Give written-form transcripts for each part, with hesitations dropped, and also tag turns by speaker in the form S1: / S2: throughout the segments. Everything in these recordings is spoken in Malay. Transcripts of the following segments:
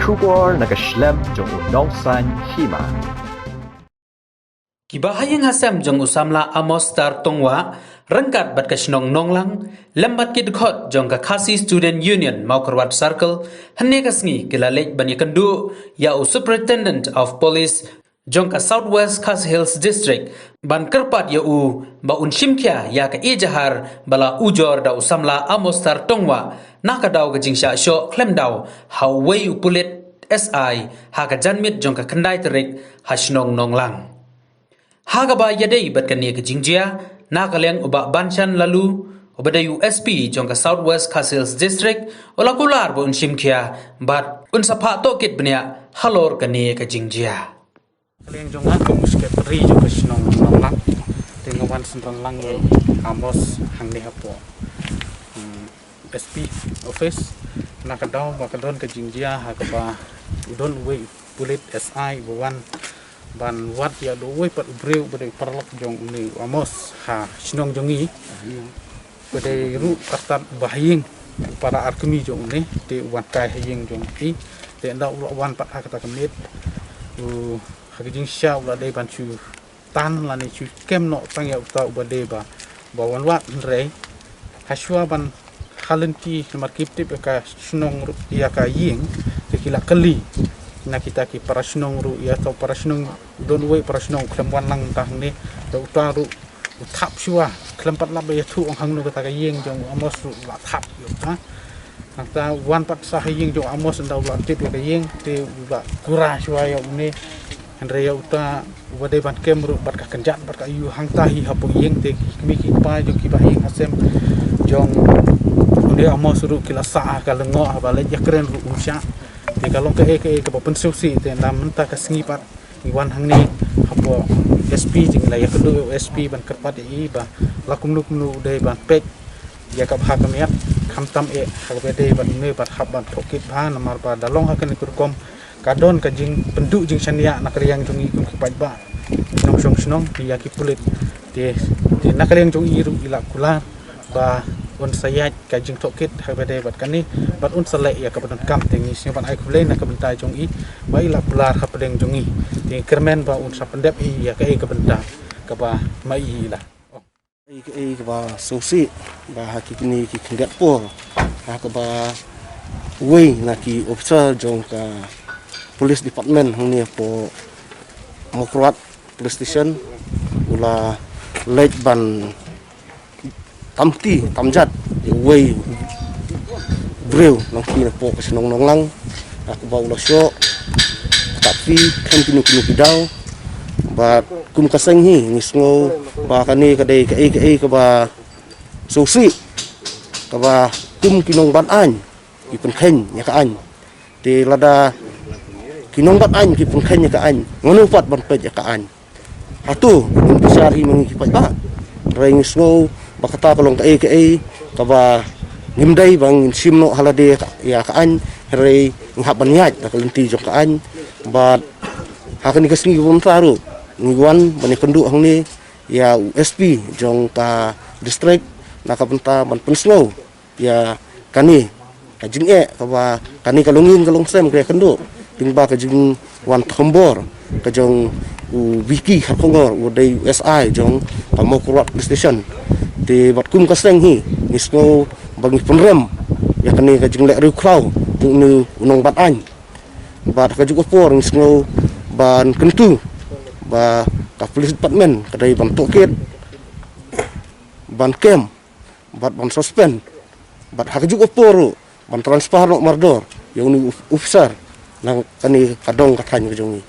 S1: Shubor nakaslem jong unongsan hima.
S2: Kibahayang hasam jong usamla Amos Tar Tongwa rengkat bat kasnong nonglang lambat kidkhot jong ka Khasi Student Union Maukarwat Circle hane kasngi kilalek bani kendu ya Superintendent of Police jong ka Southwest Khasi Hills District ban kerpat ya ba unshimkya ya ka ijahar bala ujor da usamla Amos Tar Tongwa nakadaw ka jingsha syo klemdaw haway upulit SI ha ka janmit jong ka kandai terik hasnong nonglang Hagaba yadai bat kania ke jingjia nakaleng uba banchan lalu ubada USP jong ka Southwest Khasi Hills District olakular bo unshimkia bat unsapa tokit benya halor kania ke jingjia
S3: kaleng jong ha musket ri jong ka sinong lang tingawan senrang lang Amos hangni hapo SP office nakadaw makadon ka jingjia hakaba udon we pulit SI buwan ban wat ya do we pat breu bade parlok jong ni Amos ha sinong jongi bade ru kastat bahing para arkemi jong ni te wat kai haying jong i te nda wan pat ha kata kemit ha jing sha ula de ban chu tan la ni chu kem no tang ya uta bade ba wan wat re haswa ban halenti nomor kiptip ka sinong ya ka ying te kila kali na kita ki para sinong ru ya atau para sinong don we para sinong klemwan lang tah ni do utaru uthap siwa klempat la be thu ong hang no kata ka yeng jong Amos la thap yo ha ta wan pat sa yeng jong Amos ndau la tip ka yeng te la kura siwa yo ni andre yo ta wade ban kem ru bat ka kenjat bat ka yu hang ta hi hapo yeng te mi ki pa jong ki ba yeng asem jong ni Amos ru kila sa ka lengo ba le jakren ru usya di kalau ke pensusi te nam menta ka singipat iwan hangni hapo SP jing la ya kedu SP ban kerpat i ba lakum nu de ban pek ya ka bha kamiat khamtam ha be ban ne bat hab ban tokit bha namar ba dalong ha kan kurkom kadon ka jing penduk jing sania nak riang jong i kum kipat ba nong song snong ya ki pulit de nak riang jong i ru ila kula ba un sayat ka jing tokit ha be bat kan ni bat un selek ya ka ban kam tengi sing ban ai kulai nak bentai jong i ba ila pular ha pedeng jong i ting kermen ba un sa pendep i ya ka e ka benta ka ba mai la
S4: ka ba sosi ba hakikini ki khingat po ha ka ba we na ki officer jong ka police department hangni po Maukarwat police station ula late ban tamti tamjat we breu nang pi na po kasi nong lang aku ba ulo syo tapi kan kinu daw ba kum kaseng hi ngisngo ba kani kadai ka ba susi ka ba kum kinong ban an ipun khen ya ka an ti lada kinong ban an ipun khen ya ka an ngono pat ban pet ya ka an atu besar hi mangipat ba ring snow bakata kalong ka ba ngimdai bang simno halade ya kaan hare nghaban yat kalenti jok kaan bat hakani kasngi bom taru ngwan bani kendu hangni ya USP jong ta district nakabenta ban pensno ya kani kajing ka ba kani kalongin kalongsem kre kendu tingba kajing wan thombor kajong wiki hakongor udai SI jong Maukarwat station di bat kum kaseng hi ngisno bagi penrem ya kani ka jinglek ru kraw ni unong bat an bat ka jugo por ngisno ban kentu ba ka police department kadai ban tokit ban kem bat ban suspend bat ha ka jugo por ban transfer no mardor yang ni officer nang kani kadong katany ka jongi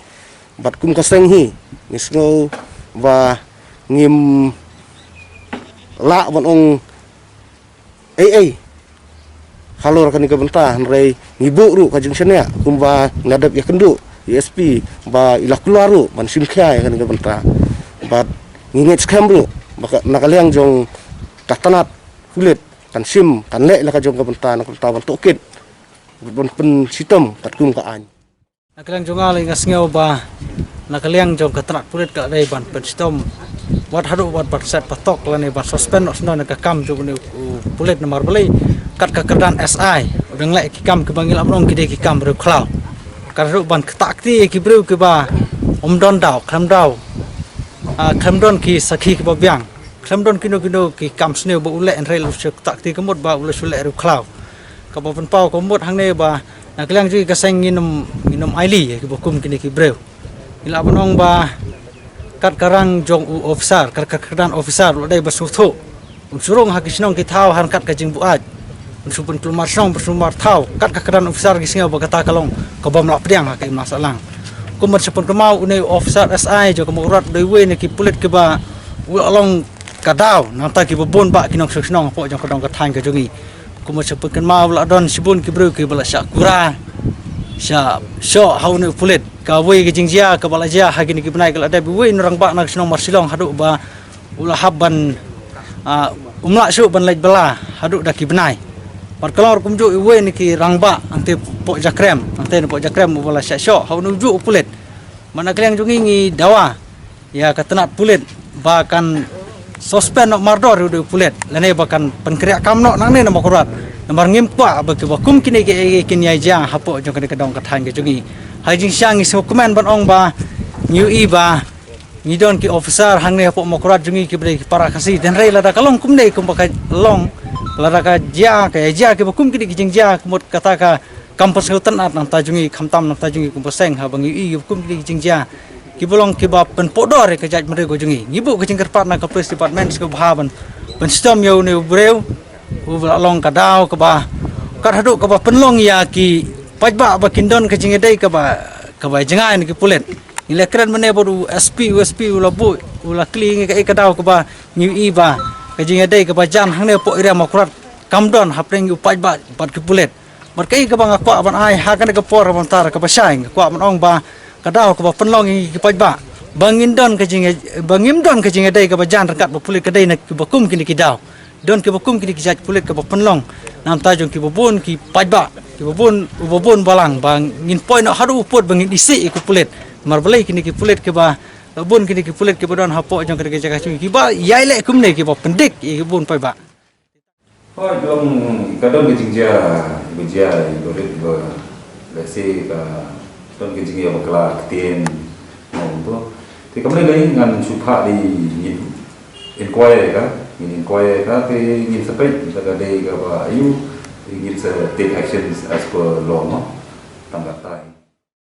S4: bat kum kaseng hi ngisno ba ngim la ban ong halor kan ka benta rei ngibu ru ka jing senia kumba ngadap ya kendu ESP ba ila kularu ban simkhai kan ka benta ba nginget skam ru maka nakaliang jong katanat kulit kan sim kan le la ka jong ka benta nak ban tokit ban pen sitem kat kum ka an
S3: nakaliang jong ali ngasngeu ba nakaliang jong katanat kulit ka dai ban pen sitem wat haru wat set patok lani ba suspend no na kam jo ni pulit nomor beli kat ka kerdan SI udang lek ki kam ke bangil amrong ki de ki kam ru klau
S5: karena ban ketakti kibreu ke ba omdon dau klamdon ki sakhi ke ba biang klamdon kino ki kamsne ba ule enrel usuk takti kemut ba ule sule ru klau ka ba penpau kemut hang ne ba na klang ji ka seng nginum aili ke bokum kini kibreu ila banong ba kat karang jong officer kadang officer dai ba suthu surung hakisnong ki thau han kat ka jing buat supun kelumar song bersumar thau kat kadang officer ki singa ba kata kalong ka bom lak pedang ka masalang kumat supun kemau une officer SI jo kemurat doi we ne ki pulit ke ba along kadau nanta ki bobon ba kinong sesnong po jong kadang ka thang ka jongi kumat supun kemau la don sibun ki bru ki bala syakura sya syo haune pulit ka we ki jingjia ka bala jia hagini ki benai kala da we nurang ba nak senong marsilong hadu ba ula habban umla su ban laj bala hadu da ki benai par kalor kumju we ni ki rangba ante po jakrem ante po jakrem bala sya haune uju pulit mana kleng jungi ngi dawa ya katenat pulit bahkan suspend nok mardor udu pulit lene bahkan penkriak kamno nang ne nama kurat namar ngimpa bagi bakum kini ke kini aja hapo jong kene kedong kathan ke jungi hajing syang isu komen ban ong ba new i ba ngidon ki officer hang ne hapo makurat jungi ki bre para kasi dan rei lada kalong kumne kum pakai long lada ka ja ke bakum kini kijing ja kumut kata ka kampus hutan at nang tajungi khamtam nang tajungi kum paseng ha bangi i bakum kini kijing ja ki bolong ki ba pen podor ke jaj mere go jungi ngibu ke jingker partna ka police department ke bahaban pen stom yo ne breu long kadau ke ba kat hadu ke ba penlong ya ki pajba ba kindon ke jingedai ke ba jengai ni ki pulet ile keren mene bodu SP USP ula bu ula kling ke kadau ke ba new i ba ke jingedai ke ba jan hang ne po ira makurat kamdon hapreng yu pajba bat ki pulet markai ke ba ngakwa ban ai ha kan ke por ban tar ke ba saing kwa ban ong ba kadau ke ba penlong ki pajba bangimdon ke jingedai ke ba jan rekat ba pulet kedai nak ki bakum kini kidau don ke bakum kini kijat pulit ke penlong nam tajung ki bobon ki pajba ki bobon balang bang ngin poi no hadu upot bangin isi ku pulit marbalai kini ki pulit ke ba bon kini ki pulit ke badon hapo jong ke jaga ki ba yai le kumne ki ba pendik ki bon pajba
S6: oh jong kadon ke jingja dorit ba lese ka don ke jingja ba kala ketien to ti kamne gai ngan supha di inquire ka inquire ka ke ingin sampai daga day ka ba ayu ingin sa take actions as per law no tanggatai